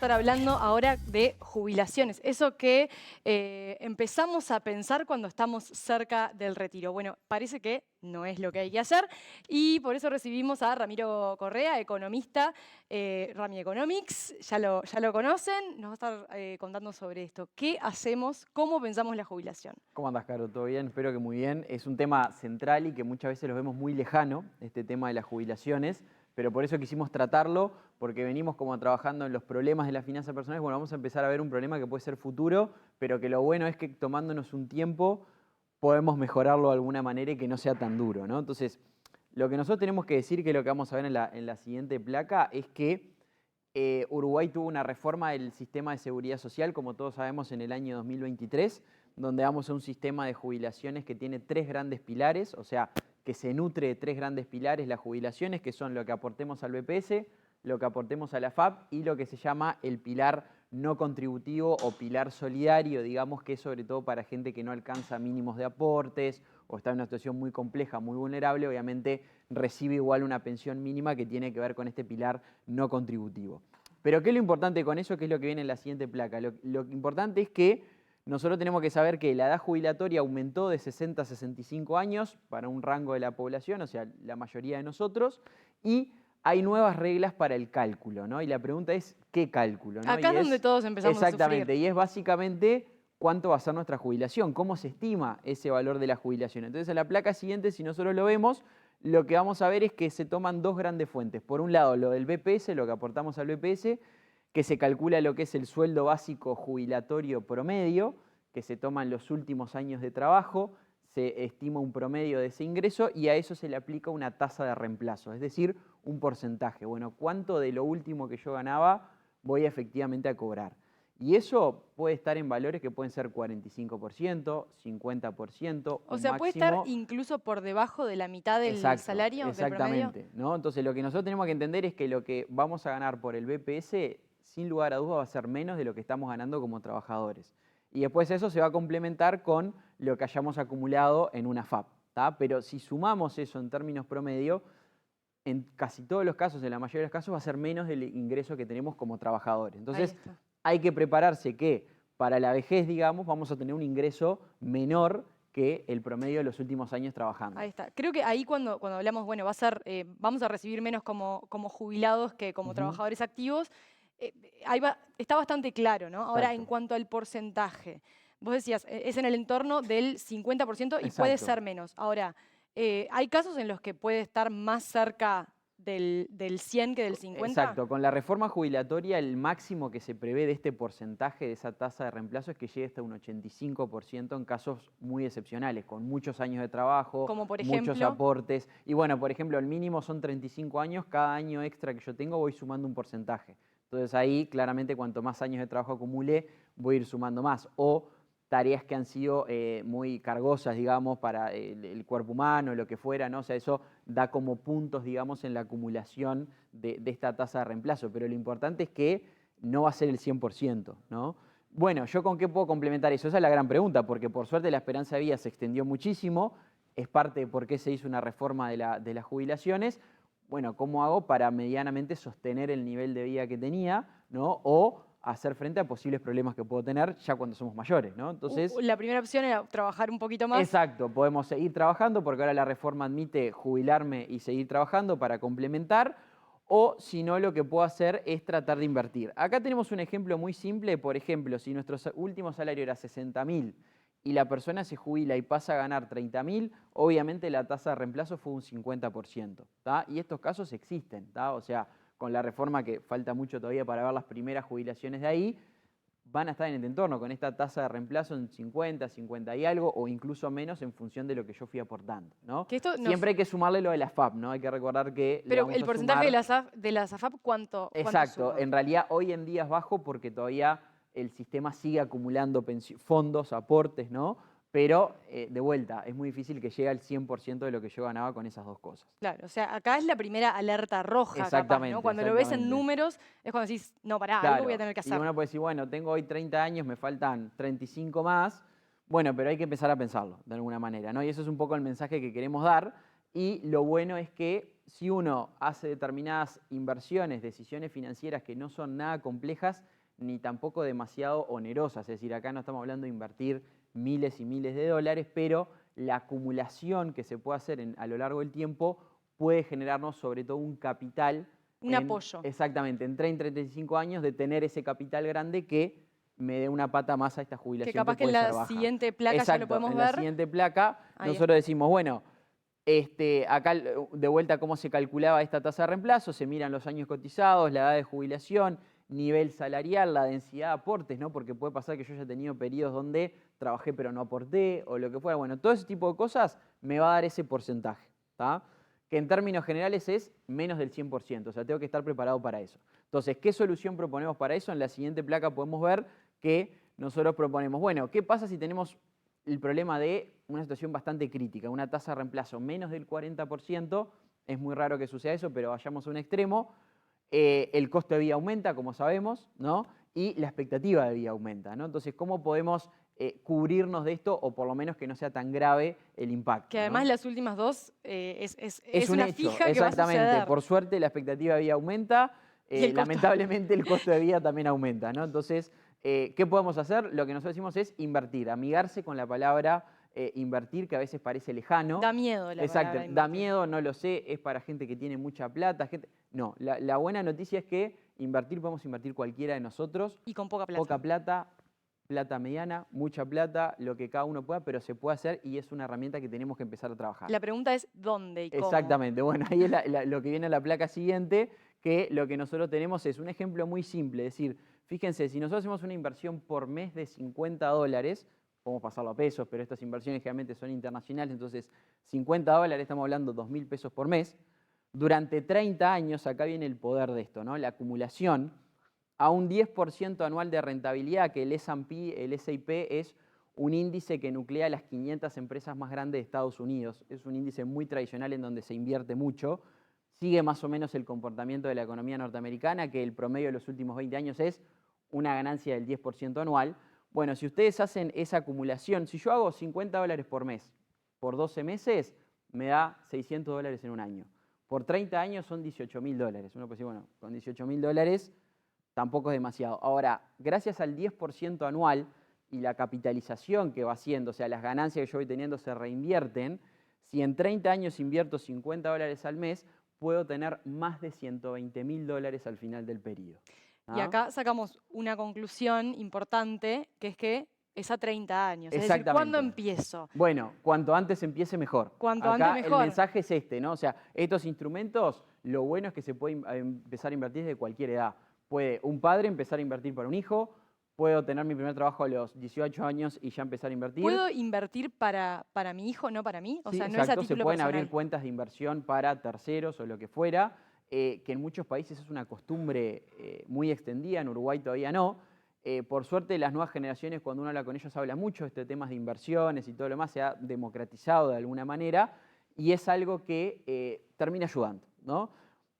estar hablando ahora de jubilaciones, eso que empezamos a pensar cuando estamos cerca del retiro. Bueno, parece que no es lo que hay que hacer y por eso recibimos a Ramiro Correa, economista, Rami Economics, ya lo conocen, nos va a estar contando sobre esto. ¿Qué hacemos? ¿Cómo pensamos la jubilación? ¿Cómo andás, Caro? ¿Todo bien? Espero que muy bien. Es un tema central y que muchas veces lo vemos muy lejano, este tema de las jubilaciones, pero por eso quisimos tratarlo, porque venimos como trabajando en los problemas de las finanzas personales. Bueno, vamos a empezar a ver un problema que puede ser futuro, pero que lo bueno es que tomándonos un tiempo podemos mejorarlo de alguna manera y que no sea tan duro, ¿no? Entonces, lo que nosotros tenemos que decir, que es lo que vamos a ver en la siguiente placa, es que Uruguay tuvo una reforma del sistema de seguridad social, como todos sabemos, en el año 2023, donde vamos a un sistema de jubilaciones que tiene tres grandes pilares, o sea, que se nutre de tres grandes pilares, las jubilaciones, que son lo que aportemos al BPS, lo que aportemos a la FAP y lo que se llama el pilar no contributivo o pilar solidario, digamos que es sobre todo para gente que no alcanza mínimos de aportes o está en una situación muy compleja, muy vulnerable, obviamente recibe igual una pensión mínima que tiene que ver con este pilar no contributivo. Pero ¿qué es lo importante con eso? ¿Qué es lo que viene en la siguiente placa? Lo importante es que nosotros tenemos que saber que la edad jubilatoria aumentó de 60 a 65 años para un rango de la población, o sea, la mayoría de nosotros, y hay nuevas reglas para el cálculo, ¿no? Y la pregunta es, ¿qué cálculo? ¿No? Acá Y es donde es, todos empezamos a sufrir. exactamente, y es básicamente cuánto va a ser nuestra jubilación, cómo se estima ese valor de la jubilación. Entonces, en la placa siguiente, si nosotros lo vemos, lo que vamos a ver es que se toman dos grandes fuentes. Por un lado, lo del BPS, lo que aportamos al BPS, que se calcula lo que es el sueldo básico jubilatorio promedio, que se toman los últimos años de trabajo, se estima un promedio de ese ingreso y a eso se le aplica una tasa de reemplazo, es decir, un porcentaje. Bueno, ¿cuánto de lo último que yo ganaba voy efectivamente a cobrar? Y eso puede estar en valores que pueden ser 45%, 50%, O un sea, puede estar máximo. incluso por debajo de la mitad del Exacto, salario, del promedio. exactamente, ¿no? Entonces lo que nosotros tenemos que entender es que lo que vamos a ganar por el BPS, sin lugar a dudas, va a ser menos de lo que estamos ganando como trabajadores. Y después eso se va a complementar con lo que hayamos acumulado en una FAP, ¿tá? Pero si sumamos eso en términos promedio, en casi todos los casos, en la mayoría de los casos, va a ser menos del ingreso que tenemos como trabajadores. Ahí Entonces está. hay que prepararse que para la vejez, digamos, vamos a tener un ingreso menor que el promedio de los últimos años trabajando. Ahí está. Creo que ahí cuando hablamos, bueno, vamos a recibir menos como jubilados que como Ujú. trabajadores activos, está bastante claro, ¿no? Ahora, en Exacto, cuanto al porcentaje, vos decías, es en el entorno del 50% y puede exacto. ser menos. Ahora, ¿hay casos en los que puede estar más cerca del 100 que del 50? Exacto, con la reforma jubilatoria el máximo que se prevé de este porcentaje, de esa tasa de reemplazo, es que llegue hasta un 85% en casos muy excepcionales, con muchos años de trabajo, Como por muchos ejemplo, aportes. Y bueno, por ejemplo, el mínimo son 35 años, cada año extra que yo tengo voy sumando un porcentaje. Entonces ahí claramente cuanto más años de trabajo acumule, voy a ir sumando más. O tareas que han sido muy cargosas, digamos, para el cuerpo humano, lo que fuera, ¿no? O sea, eso da como puntos, digamos, en la acumulación de esta tasa de reemplazo. Pero lo importante es que no va a ser el 100%, ¿no? Bueno, ¿yo con qué puedo complementar eso? Esa es la gran pregunta, porque por suerte la esperanza de vida se extendió muchísimo, es parte de por qué se hizo una reforma de las jubilaciones. Bueno, ¿cómo hago para medianamente sostener el nivel de vida que tenía, ¿no? O hacer frente a posibles problemas que puedo tener ya cuando somos mayores, ¿no? Entonces, la primera opción era trabajar un poquito más. exacto, podemos seguir trabajando porque ahora la reforma admite jubilarme y seguir trabajando para complementar, o si no, lo que puedo hacer es tratar de invertir. Acá tenemos un ejemplo muy simple, por ejemplo, si nuestro último salario era 60.000 y la persona se jubila y pasa a ganar 30.000, obviamente la tasa de reemplazo fue un 50%, ¿tá? Y estos casos existen, ¿tá? O sea, con la reforma que falta mucho todavía para ver las primeras jubilaciones de ahí, van a estar en el entorno con esta tasa de reemplazo en 50, 50 y algo, o incluso menos en función de lo que yo fui aportando, ¿no? Que esto nos Siempre hay que sumarle lo de la FAP, ¿no? Hay que recordar que le Pero vamos el a porcentaje de sumar. las AFAP, ¿cuánto Exacto, suma? en realidad hoy en día es bajo porque todavía el sistema sigue acumulando fondos, aportes, ¿no? Pero de vuelta, es muy difícil que llegue al 100% de lo que yo ganaba con esas dos cosas. Claro, o sea, acá es la primera alerta roja, capaz, ¿no? Exactamente, Cuando lo ves en exactamente. números, es cuando decís, no, pará, algo voy a Claro, tener que y hacer. uno puede decir, bueno, tengo hoy 30 años, me faltan 35 más. Bueno, pero hay que empezar a pensarlo de alguna manera, ¿no? Y eso es un poco el mensaje que queremos dar. Y lo bueno es que si uno hace determinadas inversiones, decisiones financieras que no son nada complejas, ni tampoco demasiado onerosas. Es decir, acá no estamos hablando de invertir miles y miles de dólares, pero la acumulación que se puede hacer a lo largo del tiempo puede generarnos sobre todo un capital. Un apoyo. Exactamente, en 30, 35 años de tener ese capital grande que me dé una pata más a esta jubilación. Que capaz que en la siguiente placa Exacto, ya lo podemos en ver. la siguiente placa Ahí nosotros está. decimos, bueno, acá de vuelta cómo se calculaba esta tasa de reemplazo, se miran los años cotizados, la edad de jubilación, nivel salarial, la densidad de aportes, ¿no? Porque puede pasar que yo haya tenido periodos donde trabajé pero no aporté o lo que fuera. Bueno, todo ese tipo de cosas me va a dar ese porcentaje, ¿tá? Que en términos generales es menos del 100%, o sea, tengo que estar preparado para eso. Entonces, ¿qué solución proponemos para eso? En la siguiente placa podemos ver que nosotros proponemos, bueno, ¿qué pasa si tenemos el problema de una situación bastante crítica, una tasa de reemplazo menos del 40%? Es muy raro que suceda eso, pero vayamos a un extremo. El costo de vida aumenta, como sabemos, ¿no? Y la expectativa de vida aumenta, ¿no? Entonces, ¿cómo podemos cubrirnos de esto o por lo menos que no sea tan grave el impacto? Que además ¿no? las últimas dos es un una hecho, fija que va a exactamente. suceder. Por suerte la expectativa de vida aumenta, Y el costo. lamentablemente el costo de vida también aumenta, ¿no? Entonces, ¿qué podemos hacer? Lo que nosotros decimos es invertir, amigarse con la palabra invertir, que a veces parece lejano. Da miedo la Exacto, palabra da invertir. miedo, no lo sé, es para gente que tiene mucha plata. No, la buena noticia es que invertir podemos invertir cualquiera de nosotros. Y con poca plata. Poca plata, plata mediana, mucha plata, lo que cada uno pueda, pero se puede hacer y es una herramienta que tenemos que empezar a trabajar. La pregunta es ¿dónde y cómo? Exactamente, bueno, ahí es lo que viene a la placa siguiente, que lo que nosotros tenemos es un ejemplo muy simple, es decir, fíjense, si nosotros hacemos una inversión por mes de $50, podemos pasarlo a pesos, pero estas inversiones generalmente son internacionales, entonces $50, estamos hablando 2.000 pesos por mes, durante 30 años, acá viene el poder de esto, ¿no? La acumulación a un 10% anual de rentabilidad, que el S&P es un índice que nuclea las 500 empresas más grandes de Estados Unidos. Es un índice muy tradicional en donde se invierte mucho. Sigue más o menos el comportamiento de la economía norteamericana, que el promedio de los últimos 20 años es una ganancia del 10% anual. Bueno, si ustedes hacen esa acumulación, si yo hago $50 por mes, por 12 meses, me da $600 en un año. Por 30 años son $18.000. Uno puede decir, bueno, con $18.000 tampoco es demasiado. Ahora, gracias al 10% anual y la capitalización que va haciendo, o sea, las ganancias que yo voy teniendo se reinvierten, si en 30 años invierto $50 al mes, puedo tener más de $120.000 al final del periodo. Y acá sacamos una conclusión importante, que es que es a 30 años. Es decir, ¿cuándo empiezo? Bueno, cuanto antes empiece, mejor. Cuanto antes, mejor. El mensaje es este, ¿no? O sea, estos instrumentos, lo bueno es que se puede empezar a invertir desde cualquier edad. Puede un padre empezar a invertir para un hijo, puedo tener mi primer trabajo a los 18 años y ya empezar a invertir. ¿Puedo invertir para mi hijo, no para mí? O sea, no exacto, es a título se pueden personal. abrir cuentas de inversión para terceros o lo que fuera, que en muchos países es una costumbre muy extendida, en Uruguay todavía no. Por suerte, las nuevas generaciones, cuando uno habla con ellos, habla mucho de este temas de inversiones y todo lo demás, se ha democratizado de alguna manera y es algo que termina ayudando, ¿no?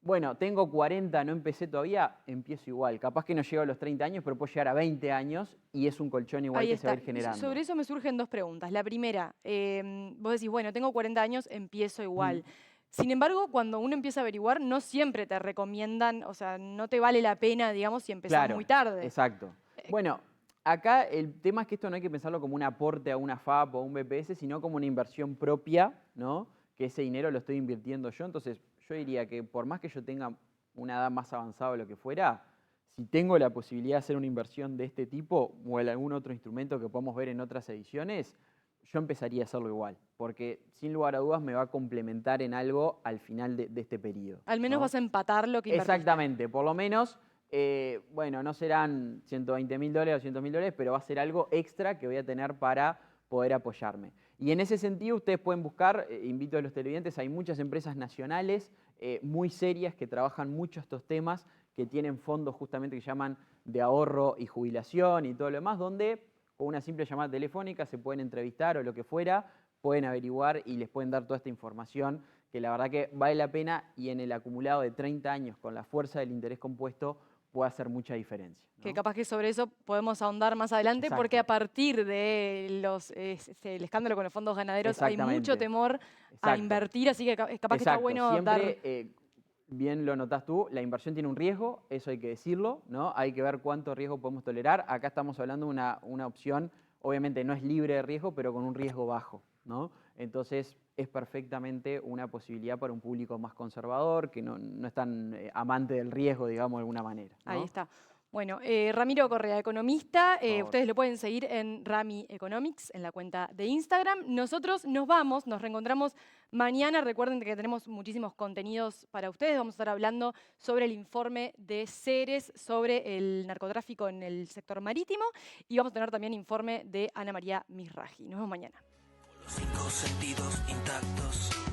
Bueno, tengo 40, no empecé todavía, empiezo igual. Capaz que no llego a los 30 años, pero puedo llegar a 20 años y es un colchón igual que se va a ir generando. Sobre eso me surgen dos preguntas. La primera, vos decís, bueno, tengo 40 años, empiezo igual. Sin embargo, cuando uno empieza a averiguar, no siempre te recomiendan, o sea, no te vale la pena, digamos, si empezás muy tarde. Exacto. Bueno, acá el tema es que esto no hay que pensarlo como un aporte a una FAP o un BPS, sino como una inversión propia, ¿no? Que ese dinero lo estoy invirtiendo yo. Entonces, yo diría que por más que yo tenga una edad más avanzada o lo que fuera, si tengo la posibilidad de hacer una inversión de este tipo o en algún otro instrumento que podamos ver en otras ediciones, yo empezaría a hacerlo igual, porque sin lugar a dudas me va a complementar en algo al final de este periodo. Al menos vas a empatar lo que invertiste. Exactamente, por lo menos, bueno, no serán $120.000 o $200.000, pero va a ser algo extra que voy a tener para poder apoyarme. Y en ese sentido ustedes pueden buscar, invito a los televidentes, hay muchas empresas nacionales muy serias que trabajan mucho estos temas, que tienen fondos justamente que llaman de ahorro y jubilación y todo lo demás, donde con una simple llamada telefónica se pueden entrevistar o lo que fuera, pueden averiguar y les pueden dar toda esta información que la verdad que vale la pena y en el acumulado de 30 años con la fuerza del interés compuesto puede hacer mucha diferencia, ¿no? Que capaz que sobre eso podemos ahondar más adelante. Exacto. Porque a partir de el escándalo con los fondos ganaderos hay mucho temor a invertir, así que capaz que está bueno siempre, dar... bien lo notás tú, la inversión tiene un riesgo, eso hay que decirlo, ¿no? Hay que ver cuánto riesgo podemos tolerar. Acá estamos hablando de una opción, obviamente no es libre de riesgo, pero con un riesgo bajo, ¿no? Entonces es perfectamente una posibilidad para un público más conservador, que no es tan amante del riesgo, digamos, de alguna manera, ¿no? Ahí está. Bueno, Ramiro Correa, economista, Por favor. ustedes lo pueden seguir en Rami Economics, en la cuenta de Instagram. Nosotros nos vamos, nos reencontramos mañana. Recuerden que tenemos muchísimos contenidos para ustedes. Vamos a estar hablando sobre el informe de Ceres, sobre el narcotráfico en el sector marítimo, y vamos a tener también informe de Ana María Misraji. Nos vemos mañana. Los 5 sentidos intactos.